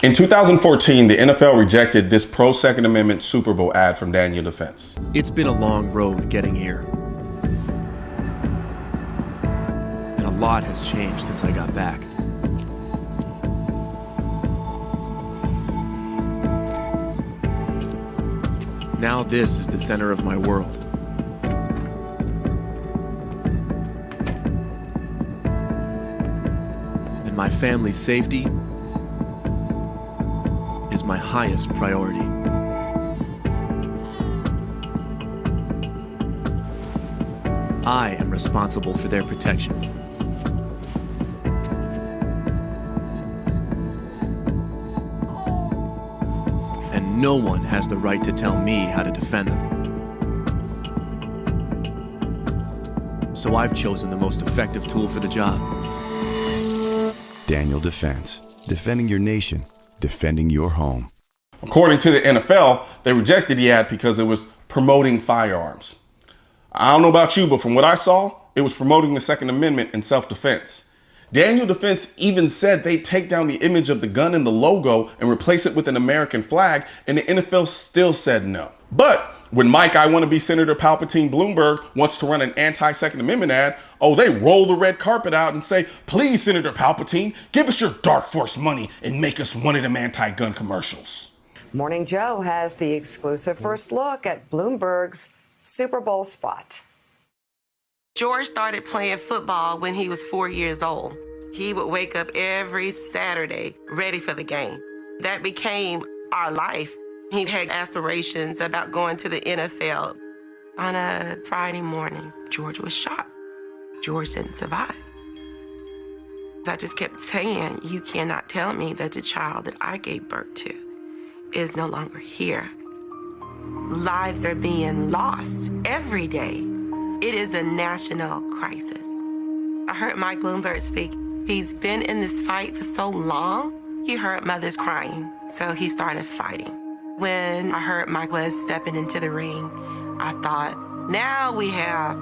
In 2014, the NFL rejected this pro-Second Amendment Super Bowl ad from Daniel Defense. It's been a long road getting here. And a lot has changed since I got back. Now this is the center of my world. And my family's safety is my highest priority. I am responsible for their protection. And no one has the right to tell me how to defend them. So I've chosen the most effective tool for the job. Daniel Defense, defending your nation, defending your home. According to the NFL, they rejected the ad because it was promoting firearms. I don't know about you, but from what I saw, it was promoting the Second Amendment and self-defense. Daniel Defense even said they'd take down the image of the gun and the logo and replace it with an American flag, and the NFL still said no. But when Mike, I want to be Senator Palpatine Bloomberg wants to run an anti-Second Amendment ad, oh, they roll the red carpet out and say, please, Senator Palpatine, give us your dark force money and make us one of them anti-gun commercials. Morning Joe has the exclusive first look at Bloomberg's Super Bowl spot. George started playing football when he was 4 years old. He would wake up every Saturday ready for the game. That became our life. He had aspirations about going to the NFL. On a Friday morning, George was shot. George didn't survive. I just kept saying, you cannot tell me that the child that I gave birth to is no longer here. Lives are being lost every day. It is a national crisis. I heard Mike Bloomberg speak. He's been in this fight for so long, he heard mothers crying, so he started fighting. When I heard Mike was stepping into the ring, I thought, now we have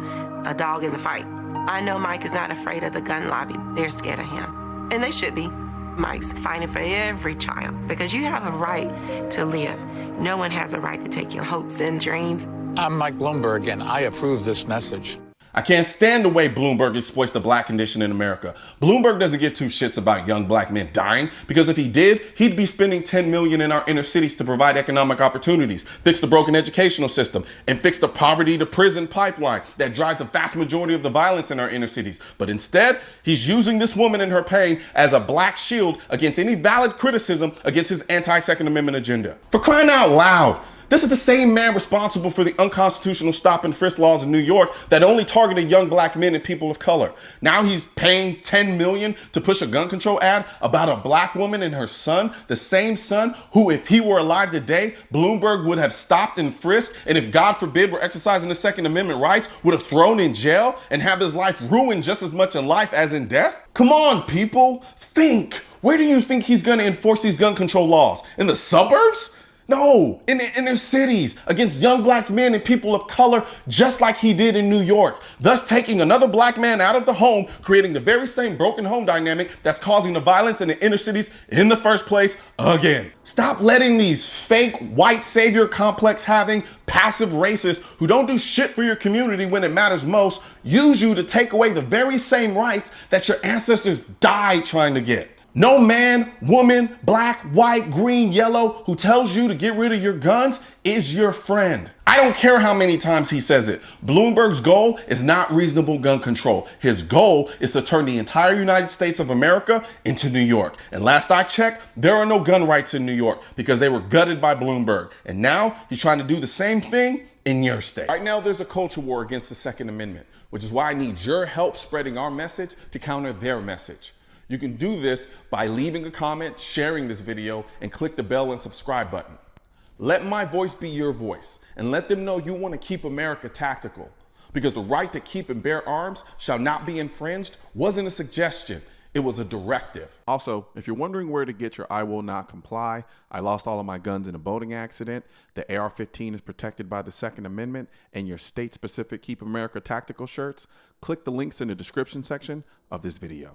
a dog in the fight. I know Mike is not afraid of the gun lobby. They're scared of him, and they should be. Mike's fighting for every child because you have a right to live. No one has a right to take your hopes and dreams. I'm Mike Bloomberg, and I approve this message. I can't stand the way Bloomberg exploits the black condition in America. Bloomberg doesn't give two shits about young black men dying, because if he did, he'd be spending $10 million in our inner cities to provide economic opportunities, fix the broken educational system, and fix the poverty to prison pipeline that drives the vast majority of the violence in our inner cities. But instead, he's using this woman and her pain as a black shield against any valid criticism against his anti-Second Amendment agenda. For crying out loud! This is the same man responsible for the unconstitutional stop and frisk laws in New York that only targeted young black men and people of color. Now he's paying $10 million to push a gun control ad about a black woman and her son, the same son who, if he were alive today, Bloomberg would have stopped and frisked, and if God forbid were exercising the Second Amendment rights, would have thrown in jail and have his life ruined just as much in life as in death? Come on, people, think. Where do you think he's gonna enforce these gun control laws? In the suburbs? No, in their cities, against young black men and people of color, just like he did in New York, thus taking another black man out of the home, creating the very same broken home dynamic that's causing the violence in the inner cities in the first place again. Stop letting these fake white savior complex having passive racists who don't do shit for your community when it matters most use you to take away the very same rights that your ancestors died trying to get. No man, woman, black, white, green, yellow who tells you to get rid of your guns is your friend. I don't care how many times he says it. Bloomberg's goal is not reasonable gun control. His goal is to turn the entire United States of America into New York. And last I checked, there are no gun rights in New York because they were gutted by Bloomberg. And now he's trying to do the same thing in your state. Right now, there's a culture war against the Second Amendment, which is why I need your help spreading our message to counter their message. You can do this by leaving a comment, sharing this video, and click the bell and subscribe button. Let my voice be your voice, and let them know you want to keep America tactical. Because the right to keep and bear arms shall not be infringed wasn't a suggestion, it was a directive. Also, if you're wondering where to get your I will not comply, I lost all of my guns in a boating accident, the AR-15 is protected by the Second Amendment, and your state-specific Keep America tactical shirts, click the links in the description section of this video.